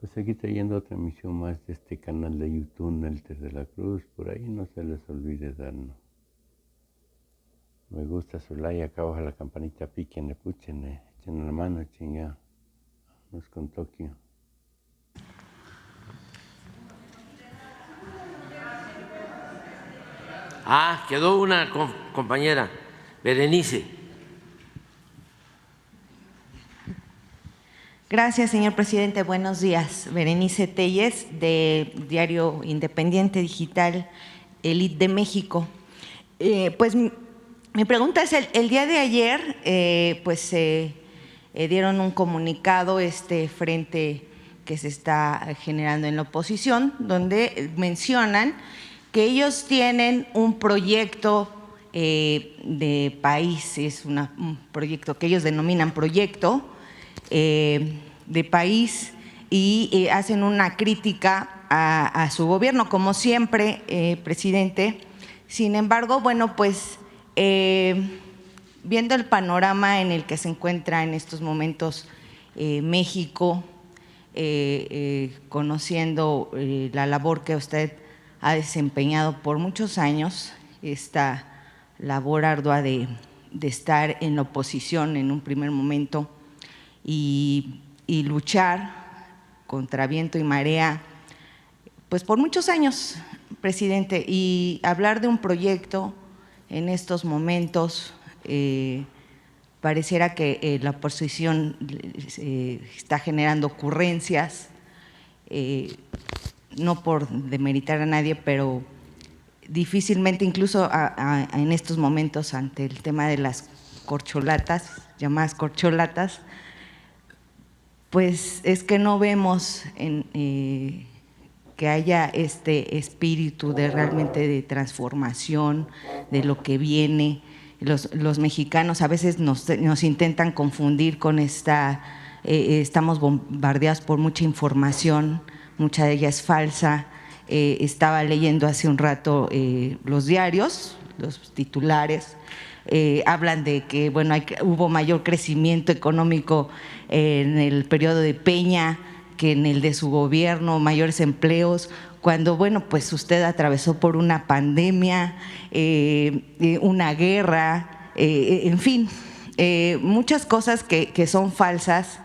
Pues aquí está yendo otra emisión más de este canal de YouTube, Nelter de la Cruz. Por ahí no se les olvide darnos me gusta, su like, acá abajo la campanita, piquen, puchen, echen la mano, chinga. Vamos con Tokio. Quedó una compañera, Berenice. Gracias, señor presidente. Buenos días. Berenice Telles, de Diario Independiente Digital, Elite de México. Pues mi pregunta es, el día de ayer, dieron un comunicado frente que se está generando en la oposición, donde mencionan que ellos tienen un proyecto de país, es un proyecto que ellos denominan proyecto de país y hacen una crítica a su gobierno, como siempre, presidente. Sin embargo, bueno, pues viendo el panorama en el que se encuentra en estos momentos México, conociendo la labor que usted ha desempeñado por muchos años, esta labor ardua de estar en la oposición en un primer momento y luchar contra viento y marea, pues por muchos años, presidente, y hablar de un proyecto en estos momentos, pareciera que la oposición está generando ocurrencias, no por demeritar a nadie, pero difícilmente, incluso en estos momentos, ante el tema de las corcholatas, llamadas corcholatas, pues es que no vemos que haya este espíritu de realmente de transformación de lo que viene. Los mexicanos a veces nos intentan confundir con estamos bombardeados por mucha información, mucha de ella es falsa. Estaba leyendo hace un rato los diarios, los titulares, hablan de que bueno, hubo mayor crecimiento económico en el periodo de Peña que en el de su gobierno, mayores empleos, cuando bueno, pues usted atravesó por una pandemia, una guerra, en fin, muchas cosas que son falsas.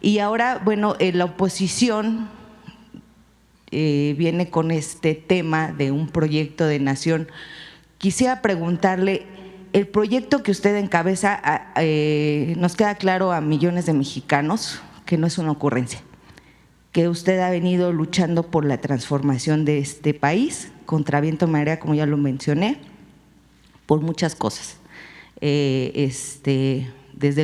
Y ahora, bueno, la oposición viene con este tema de un proyecto de nación. Quisiera preguntarle, el proyecto que usted encabeza, nos queda claro a millones de mexicanos que no es una ocurrencia, que usted ha venido luchando por la transformación de este país, contra viento y marea, como ya lo mencioné, por muchas cosas. Desde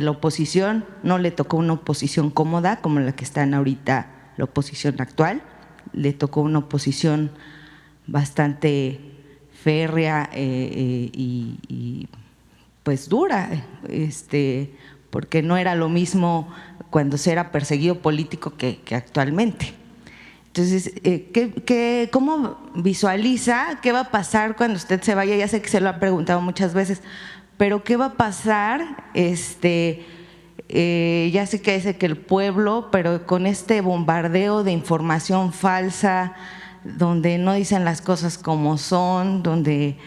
la oposición, no le tocó una oposición cómoda como la que está ahorita la oposición actual, le tocó una oposición bastante férrea y pues dura, porque no era lo mismo cuando se era perseguido político que actualmente. Entonces, ¿cómo visualiza qué va a pasar cuando usted se vaya? Ya sé que se lo ha preguntado muchas veces, pero ¿qué va a pasar? Ya sé que dice que el pueblo, pero con este bombardeo de información falsa, donde no dicen las cosas como son, donde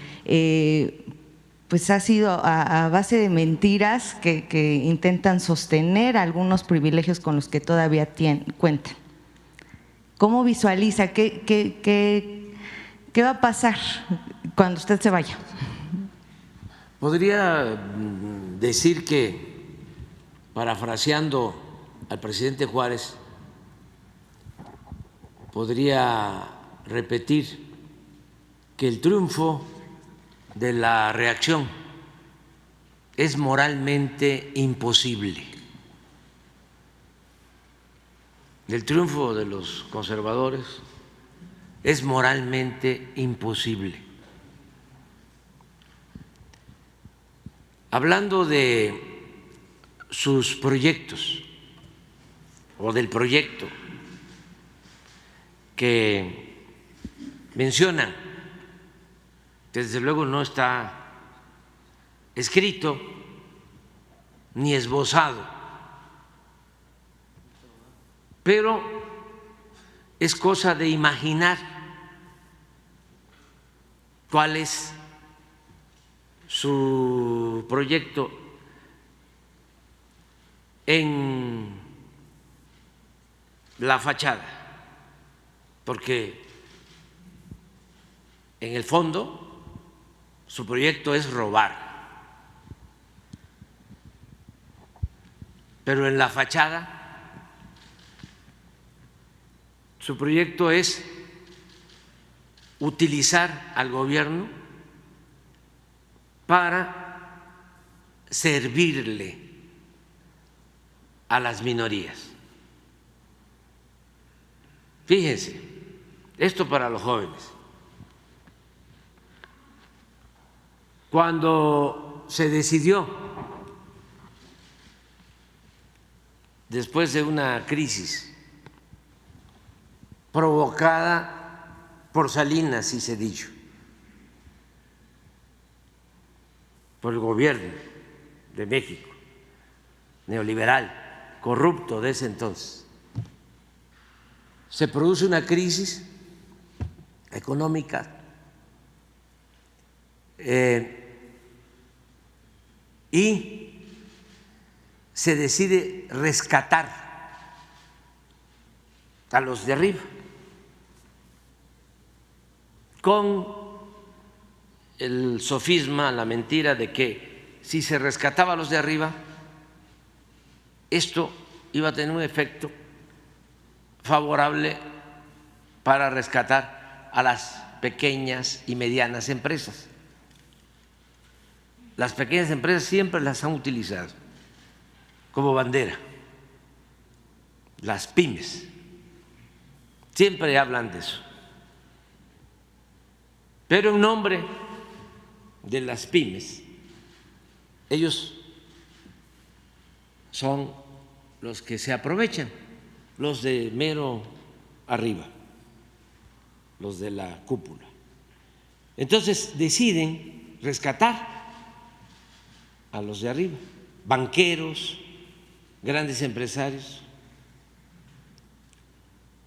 pues ha sido a base de mentiras que intentan sostener algunos privilegios con los que todavía cuentan. ¿Cómo visualiza? ¿Qué va a pasar cuando usted se vaya? Podría decir que, parafraseando al presidente Juárez, podría repetir que el triunfo de la reacción es moralmente imposible. El triunfo de los conservadores es moralmente imposible. Hablando de sus proyectos o del proyecto que mencionan, desde luego no está escrito ni esbozado, pero es cosa de imaginar cuál es su proyecto en la fachada, porque en el fondo su proyecto es robar, pero en la fachada su proyecto es utilizar al gobierno para servirle a las minorías. Fíjense, esto para los jóvenes. Cuando se decidió, después de una crisis provocada por Salinas y Zedillo, por el gobierno de México, neoliberal, corrupto de ese entonces, se produce una crisis económica y se decide rescatar a los de arriba con el sofisma, la mentira de que si se rescataba a los de arriba, esto iba a tener un efecto favorable para rescatar a las pequeñas y medianas empresas. Las pequeñas empresas siempre las han utilizado como bandera, las pymes, siempre hablan de eso. Pero en nombre de las pymes, ellos son los que se aprovechan, los de mero arriba, los de la cúpula. Entonces deciden rescatar a los de arriba, banqueros, grandes empresarios,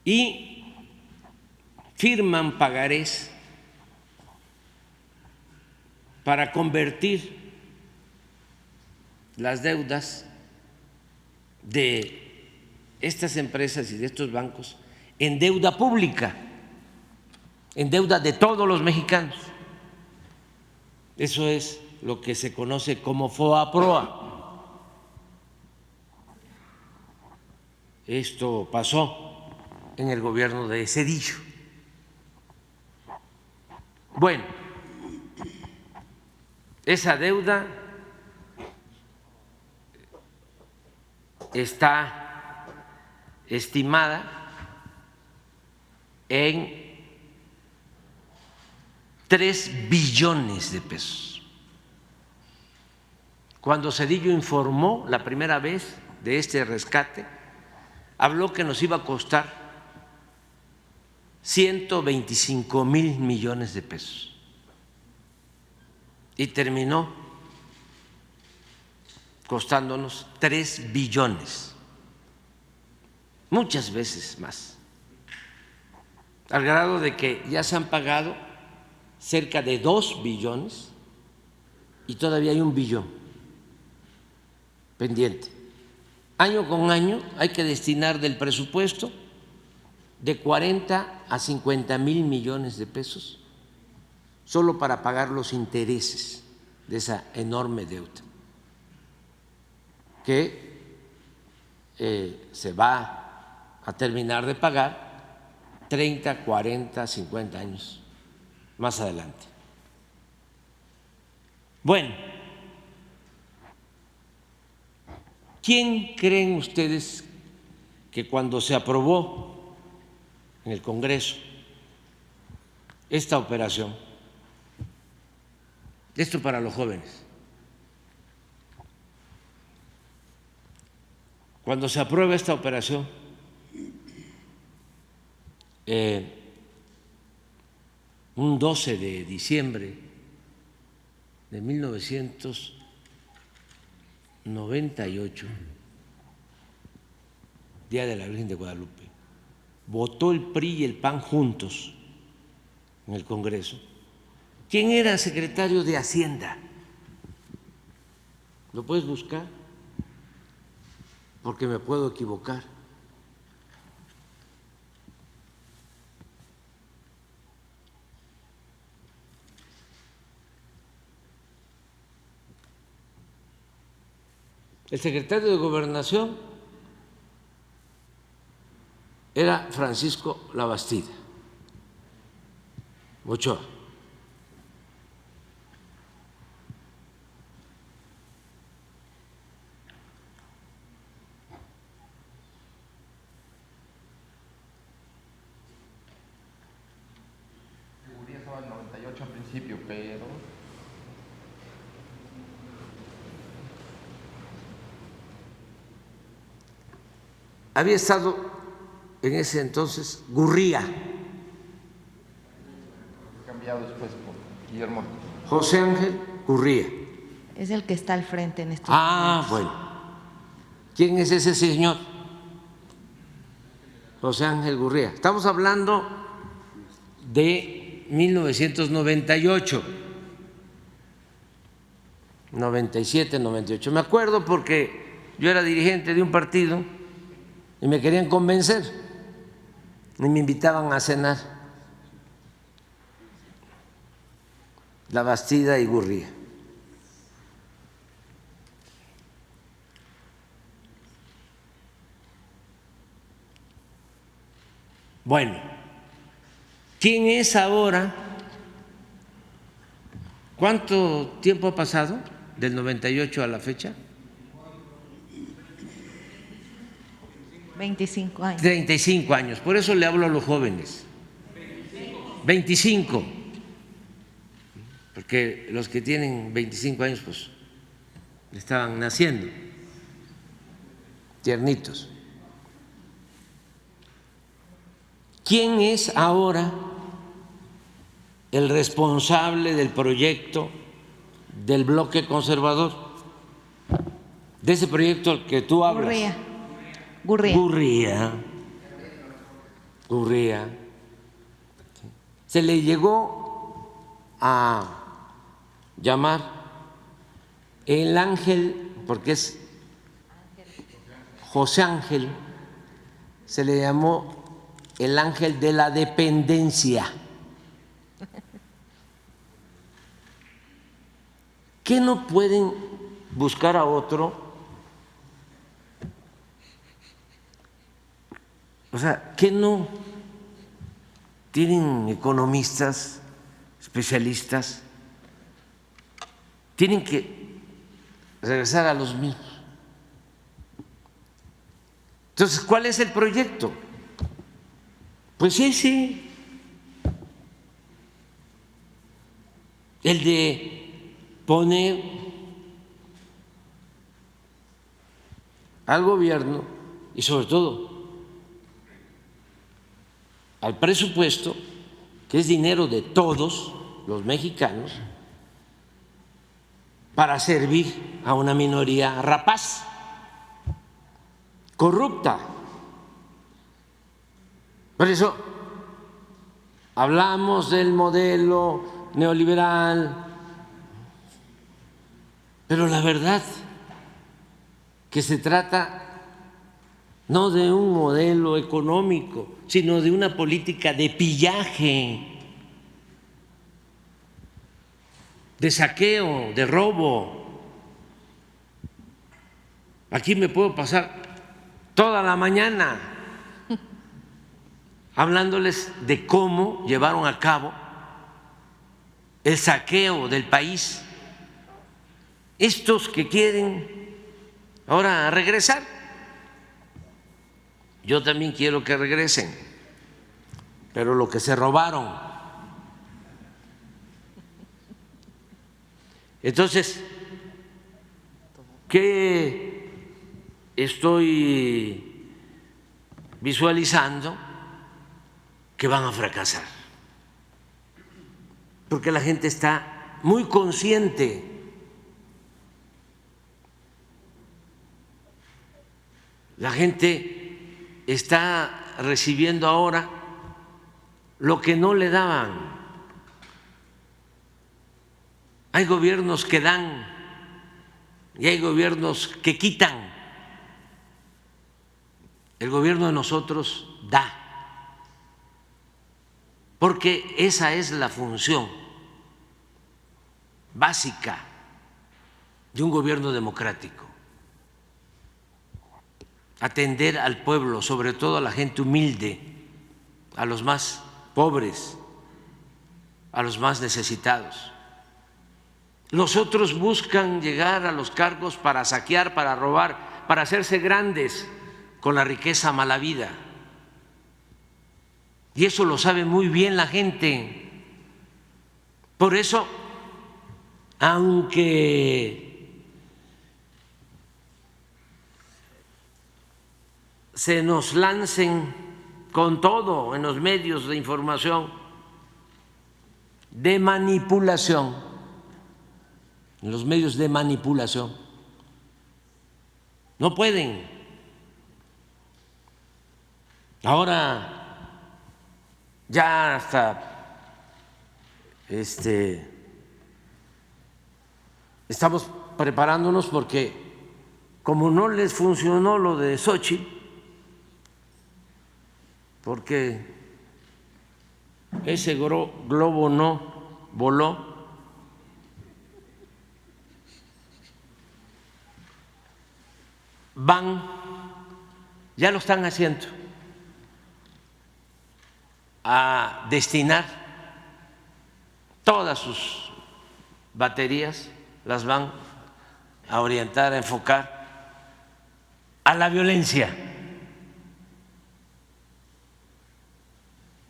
y firman pagarés para convertir las deudas de estas empresas y de estos bancos en deuda pública, en deuda de todos los mexicanos. Eso es lo que se conoce como FOA-PROA. Esto pasó en el gobierno de Zedillo. Bueno, esa deuda está estimada en 3 billones de pesos. Cuando Zedillo informó la primera vez de este rescate, habló que nos iba a costar 125,000 millones de pesos y terminó costándonos 3 billones, muchas veces más, al grado de que ya se han pagado cerca de 2 billones y todavía hay 1 billón pendiente. Año con año hay que destinar del presupuesto de 40 a 50,000 millones de pesos solo para pagar los intereses de esa enorme deuda que se va a terminar de pagar 30, 40, 50 años más adelante. Bueno, ¿quién creen ustedes que cuando se aprobó en el Congreso esta operación, esto para los jóvenes, cuando se aprueba esta operación, un 12 de diciembre de 1998, Día de la Virgen de Guadalupe, votó el PRI y el PAN juntos en el Congreso. ¿Quién era secretario de Hacienda? ¿Lo puedes buscar? Porque me puedo equivocar. El secretario de Gobernación era Francisco Labastida Ochoa. Seguridad estaba en 98 al principio, pero Había estado en ese entonces Gurría, cambiado después por Guillermo Ortiz. José Ángel Gurría. Es el que está al frente en estos Ah, momentos. bueno. ¿Quién es ese señor? José Ángel Gurría. Estamos hablando de 1998, 97, 98. Me acuerdo porque yo era dirigente de un partido y me querían convencer y me invitaban a cenar. Labastida y Gurría. Bueno, ¿quién es ahora? ¿Cuánto tiempo ha pasado del 98 a la fecha? 25 años. 35 años, por eso le hablo a los jóvenes. 25, porque los que tienen 25 años pues estaban naciendo, tiernitos. ¿Quién es ahora el responsable del proyecto del bloque conservador? De ese proyecto al que tú hablas. Gurría. Se le llegó a llamar el ángel, porque es José Ángel, se le llamó el ángel de la dependencia. ¿Qué no pueden buscar a otro? O sea, ¿qué no tienen economistas, especialistas? Tienen que regresar a los mismos. Entonces, ¿cuál es el proyecto? Pues ese, el de poner al gobierno y sobre todo al presupuesto, que es dinero de todos los mexicanos, para servir a una minoría rapaz, corrupta. Por eso hablamos del modelo neoliberal, pero la verdad que se trata no de un modelo económico, sino de una política de pillaje, de saqueo, de robo. Aquí me puedo pasar toda la mañana hablándoles de cómo llevaron a cabo el saqueo del país. Estos que quieren ahora regresar, yo también quiero que regresen, pero lo que se robaron. Entonces, ¿qué estoy visualizando? Que van a fracasar, porque la gente está muy consciente. La gente está recibiendo ahora lo que no le daban. Hay gobiernos que dan y hay gobiernos que quitan. El gobierno de nosotros da, porque esa es la función básica de un gobierno democrático: atender al pueblo, sobre todo a la gente humilde, a los más pobres, a los más necesitados. Los otros buscan llegar a los cargos para saquear, para robar, para hacerse grandes con la riqueza mala vida. Y eso lo sabe muy bien la gente. Por eso, aunque se nos lancen con todo en los medios de información de manipulación, en los medios de manipulación, no pueden. Ahora ya hasta estamos preparándonos porque como no les funcionó lo de Xochitl, porque ese globo no voló, ya lo están haciendo, a destinar todas sus baterías, las van a orientar, a enfocar a la violencia.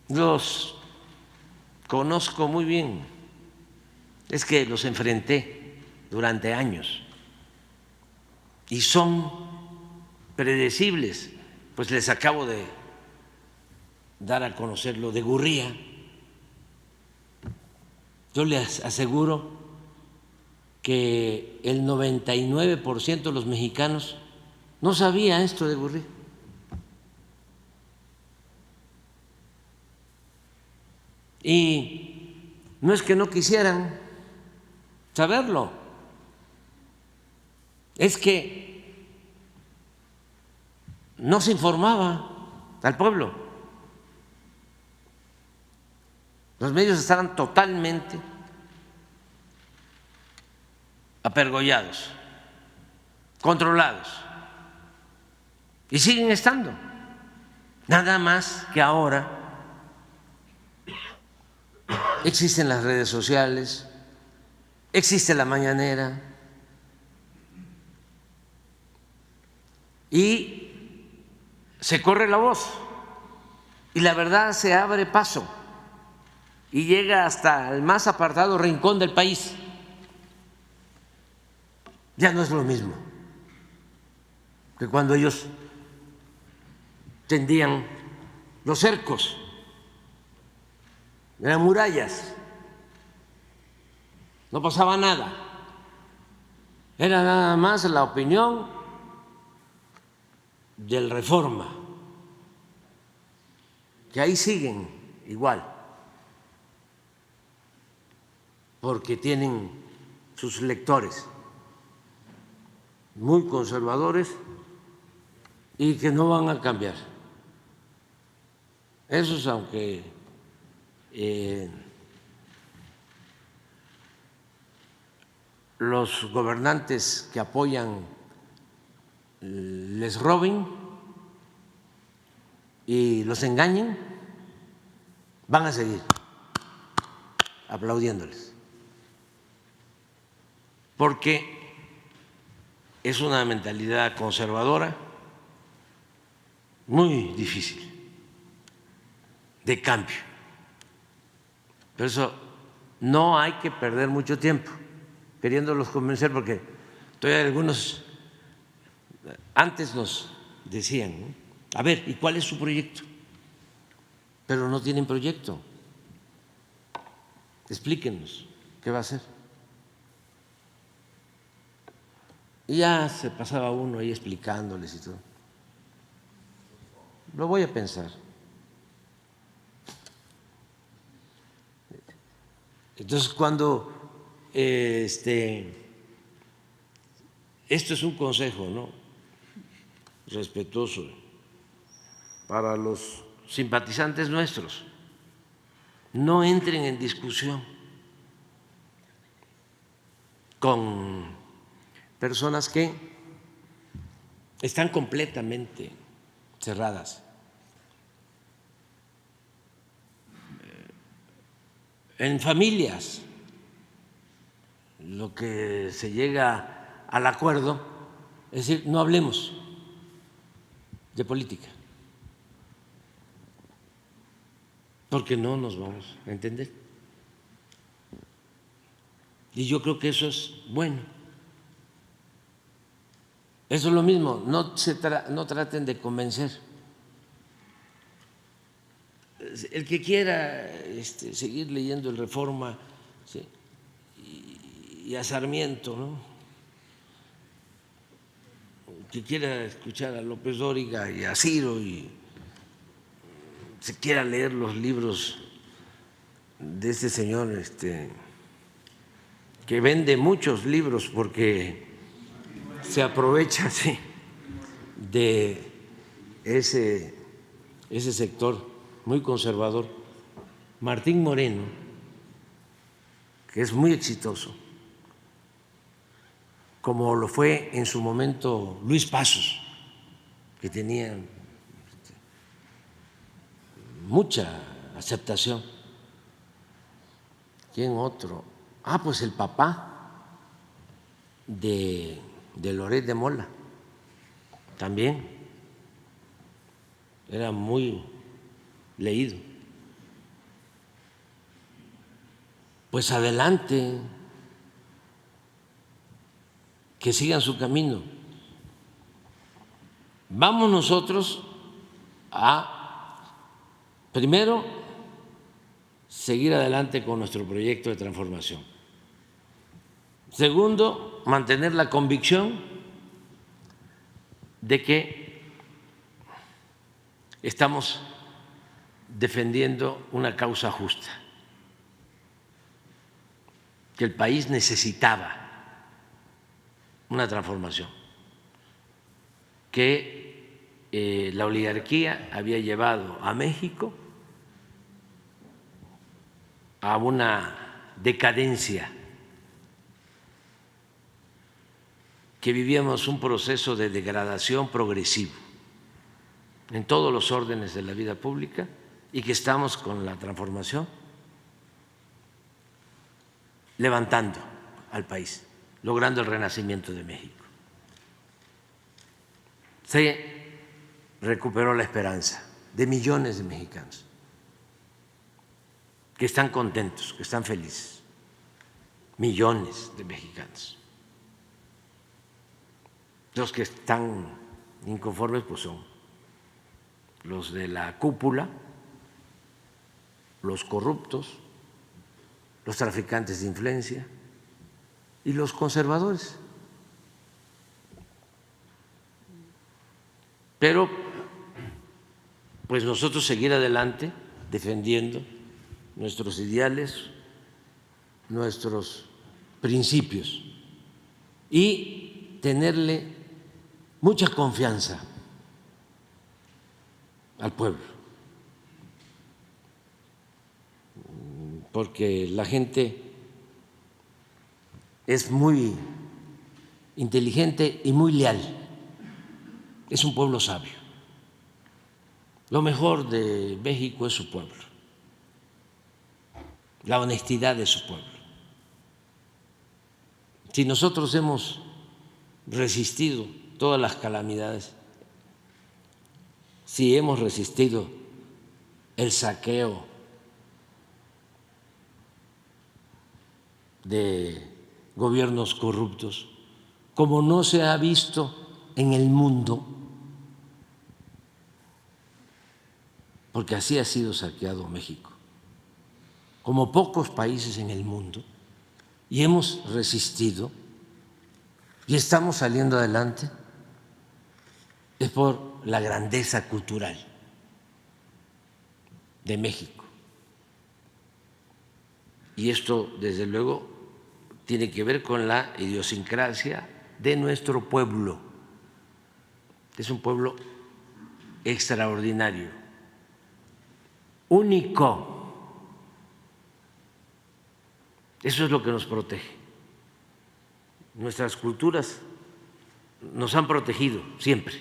Los conozco muy bien, es que los enfrenté durante años y son predecibles. Pues les acabo de dar a conocer lo de Gurría. Yo les aseguro que el 99% de los mexicanos no sabía esto de Gurría. Y no es que no quisieran saberlo, es que no se informaba al pueblo. Los medios estaban totalmente apergollados, controlados, y siguen estando. Nada más que ahora existen las redes sociales, existe la mañanera y se corre la voz y la verdad se abre paso y llega hasta el más apartado rincón del país. Ya no es lo mismo que cuando ellos tendían los cercos, eran murallas, no pasaba nada, era nada más la opinión del Reforma, que ahí siguen igual, porque tienen sus lectores muy conservadores y que no van a cambiar. Esos, aunque los gobernantes que apoyan les roben y los engañen, van a seguir aplaudiéndoles, porque es una mentalidad conservadora muy difícil de cambio. Por eso no hay que perder mucho tiempo queriéndolos convencer, porque todavía algunos antes nos decían, ¿no? A ver, ¿y cuál es su proyecto? Pero no tienen proyecto. Explíquenos qué va a hacer. Y ya se pasaba uno ahí explicándoles y todo. lo voy a pensar. Entonces, cuando esto es un consejo, ¿no?, respetuoso para los simpatizantes nuestros, no entren en discusión con personas que están completamente cerradas. En familias, lo que se llega al acuerdo es decir, no hablemos de política, porque no nos vamos a entender. Y yo creo que eso es bueno. Eso es lo mismo, no traten de convencer. El que quiera seguir leyendo el Reforma, ¿sí?, y a Sarmiento, ¿no?, que quiera escuchar a López Dóriga y a Ciro y se quiera leer los libros de este señor que vende muchos libros porque se aprovecha, sí, de ese sector muy conservador, Martín Moreno, que es muy exitoso, como lo fue en su momento Luis Pasos, que tenía mucha aceptación. ¿Quién otro? Pues el papá de Loret de Mola, también era muy leído. Pues adelante, que sigan su camino. Vamos nosotros a, primero, seguir adelante con nuestro proyecto de transformación. Segundo, mantener la convicción de que estamos defendiendo una causa justa, que el país necesitaba una transformación, que la oligarquía había llevado a México a una decadencia, que vivíamos un proceso de degradación progresivo en todos los órdenes de la vida pública y que estamos con la transformación levantando al país, logrando el renacimiento de México. Se recuperó la esperanza de millones de mexicanos que están contentos, que están felices, millones de mexicanos. Los que están inconformes pues son los de la cúpula, los corruptos, los traficantes de influencia y los conservadores. Pero pues nosotros seguir adelante defendiendo nuestros ideales, nuestros principios y tenerle mucha confianza al pueblo, porque la gente es muy inteligente y muy leal, es un pueblo sabio. Lo mejor de México es su pueblo, la honestidad de su pueblo. Si nosotros hemos resistido todas las calamidades, si hemos resistido el saqueo de gobiernos corruptos, como no se ha visto en el mundo, porque así ha sido saqueado México, como pocos países en el mundo, y hemos resistido y estamos saliendo adelante, es por la grandeza cultural de México. Y esto, desde luego, tiene que ver con la idiosincrasia de nuestro pueblo. Es un pueblo extraordinario, único. Eso es lo que nos protege. Nuestras culturas nos han protegido siempre.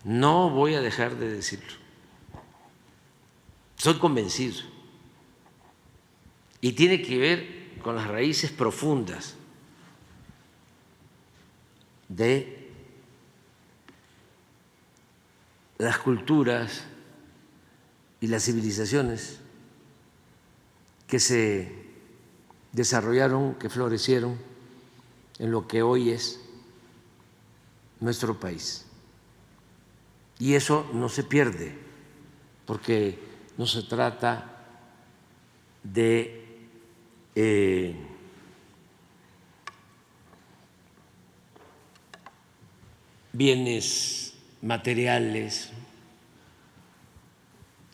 No voy a dejar de decirlo. Soy convencido. Y tiene que ver con las raíces profundas de las culturas y las civilizaciones que se desarrollaron, que florecieron en lo que hoy es nuestro país. Y eso no se pierde, porque no se trata de bienes materiales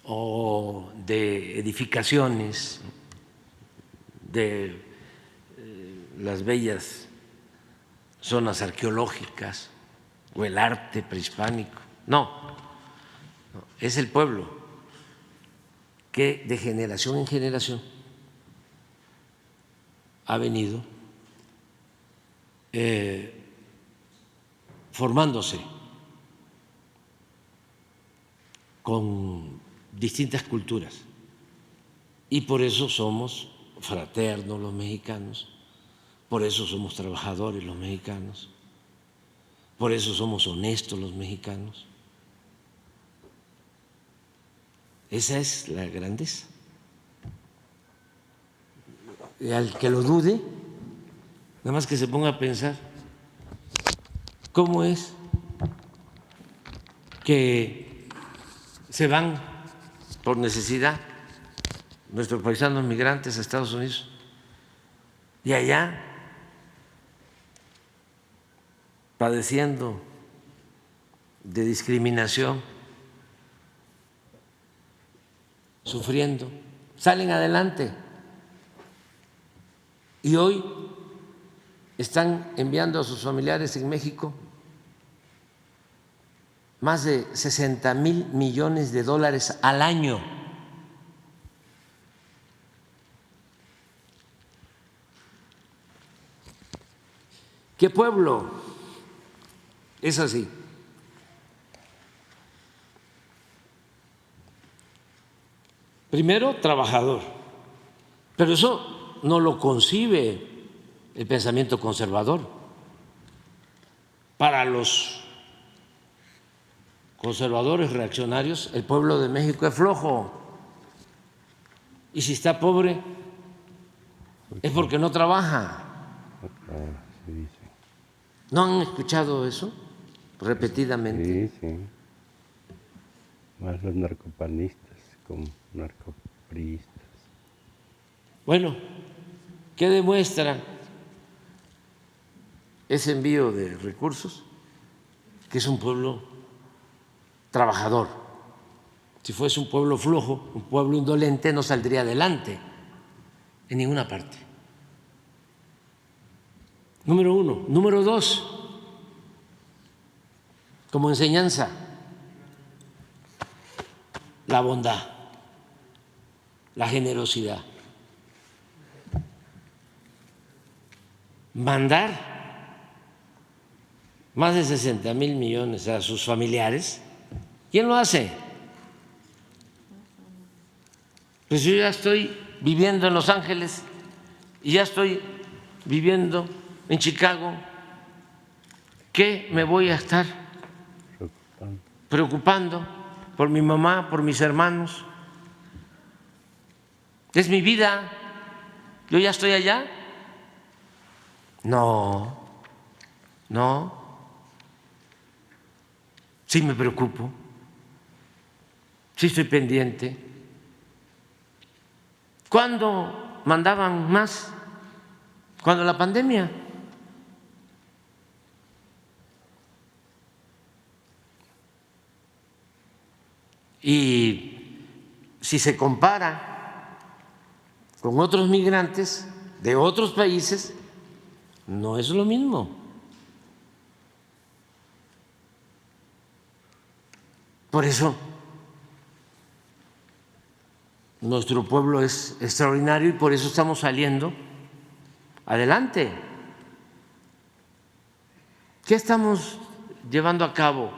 o de edificaciones, de las bellas zonas arqueológicas o el arte prehispánico. No, es el pueblo que de generación en generación ha venido formándose con distintas culturas, y por eso somos fraternos los mexicanos, por eso somos trabajadores los mexicanos, por eso somos honestos los mexicanos. Esa es la grandeza. Y al que lo dude, nada más que se ponga a pensar cómo es que se van por necesidad nuestros paisanos migrantes a Estados Unidos y allá padeciendo de discriminación, sufriendo, salen adelante y hoy están enviando a sus familiares en México más de 60,000 millones de dólares al año. ¿Qué pueblo es así? Primero, trabajador, pero eso no lo concibe el pensamiento conservador. Para los conservadores reaccionarios, el pueblo de México es flojo, y si está pobre es porque no trabaja. Se dice. ¿No han escuchado eso repetidamente? Sí, sí. Más los narcopanistas como narcopriistas. Bueno, ¿qué demuestra ese envío de recursos? Que es un pueblo trabajador. Si fuese un pueblo flojo, un pueblo indolente, no saldría adelante en ninguna parte. Número uno. Número dos, como enseñanza, la bondad, la generosidad. Mandar más de 60,000 millones a sus familiares, ¿quién lo hace? Pues yo ya estoy viviendo en Los Ángeles y ya estoy viviendo en Chicago. ¿Qué me voy a estar preocupando por mi mamá, por mis hermanos? Es mi vida. ¿Yo ya estoy allá? No. Sí me preocupo, sí estoy pendiente. ¿Cuándo mandaban más? Cuando la pandemia. Y si se compara con otros migrantes de otros países, no es lo mismo. Por eso nuestro pueblo es extraordinario y por eso estamos saliendo adelante. ¿Qué estamos llevando a cabo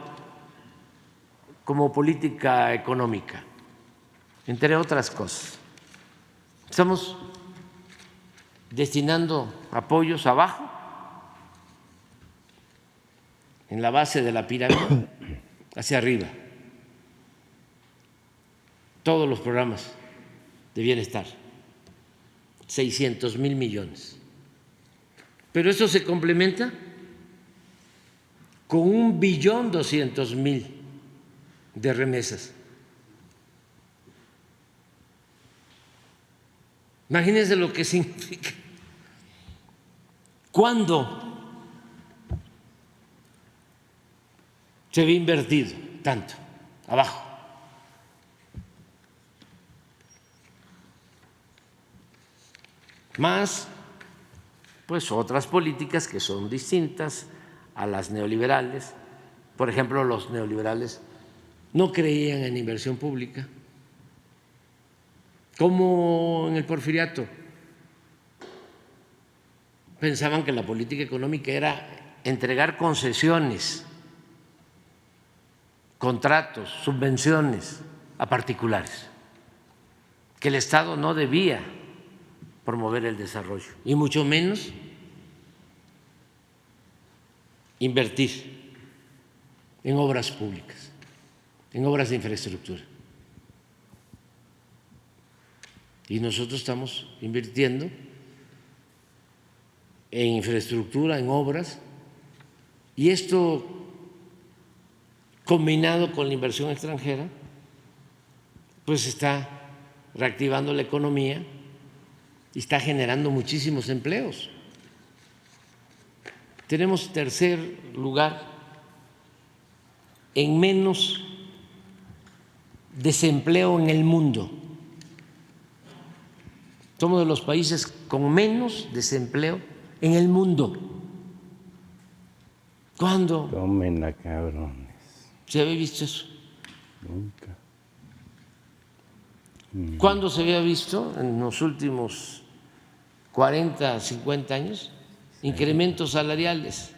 como política económica? Entre otras cosas, estamos destinando apoyos abajo, en la base de la pirámide, hacia arriba, todos los programas de bienestar, 600,000 millones. Pero eso se complementa con 1,200,000,000 de remesas. Imagínense lo que significa. ¿Cuándo se había invertido tanto abajo? Más, pues, otras políticas que son distintas a las neoliberales. Por ejemplo, los neoliberales no creían en inversión pública, como en el Porfiriato. Pensaban que la política económica era entregar concesiones, contratos, subvenciones a particulares, que el Estado no debía promover el desarrollo y mucho menos invertir en obras públicas, en obras de infraestructura. Y nosotros estamos invirtiendo en infraestructura, en obras, y esto combinado con la inversión extranjera, pues está reactivando la economía y está generando muchísimos empleos. Tenemos tercer lugar en menos desempleo en el mundo. Somos de los países con menos desempleo en el mundo. ¿Cuándo Tómenla, cabrones. se había visto eso? Nunca. ¿Cuándo se había visto en los últimos 40, 50 años incrementos salariales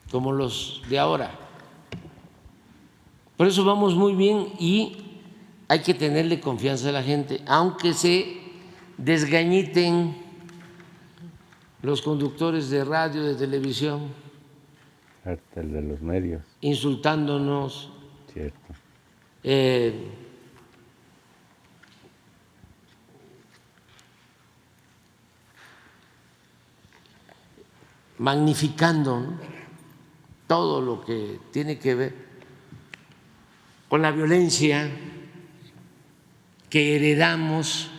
como los de ahora? Por eso vamos muy bien y hay que tenerle confianza a la gente, aunque se desgañiten los conductores de radio, de televisión, Hasta el de los medios, insultándonos, cierto. magnificando, ¿no?, todo lo que tiene que ver con la violencia que heredamos.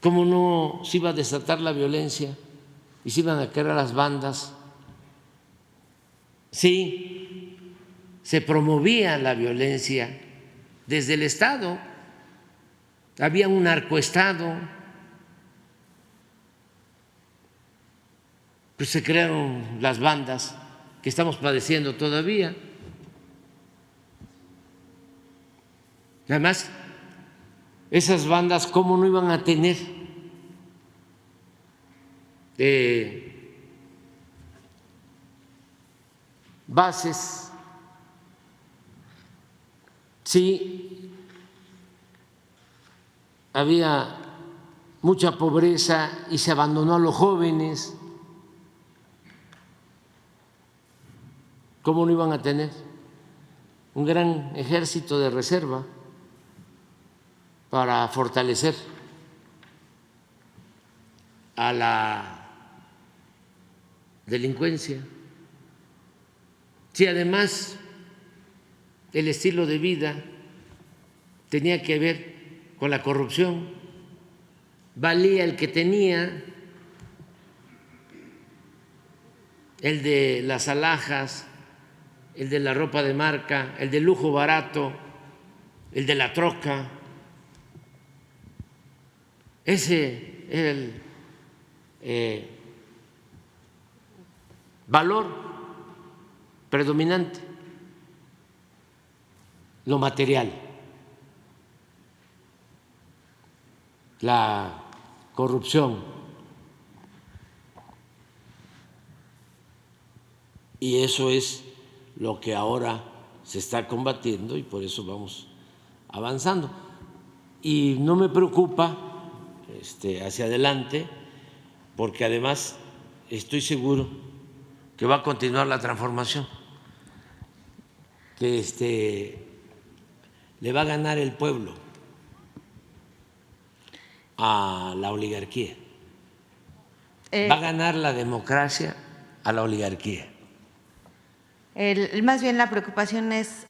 ¿Cómo no se iba a desatar la violencia y se iban a crear las bandas? Sí, se promovía la violencia desde el Estado, había un narcoestado, pues se crearon las bandas que estamos padeciendo todavía. Además, esas bandas, ¿cómo no iban a tener bases? Sí, había mucha pobreza y se abandonó a los jóvenes. ¿Cómo no iban a tener un gran ejército de reserva para fortalecer a la delincuencia? Si además el estilo de vida tenía que ver con la corrupción, valía el que tenía, el de las alhajas, el de la ropa de marca, el de lujo barato, el de la troca. Ese es el valor predominante, lo material, la corrupción. Y eso es lo que ahora se está combatiendo y por eso vamos avanzando. Y no me preocupa hacia adelante, porque además estoy seguro que va a continuar la transformación, que le va a ganar el pueblo a la oligarquía, va a ganar la democracia a la oligarquía. Más bien la preocupación es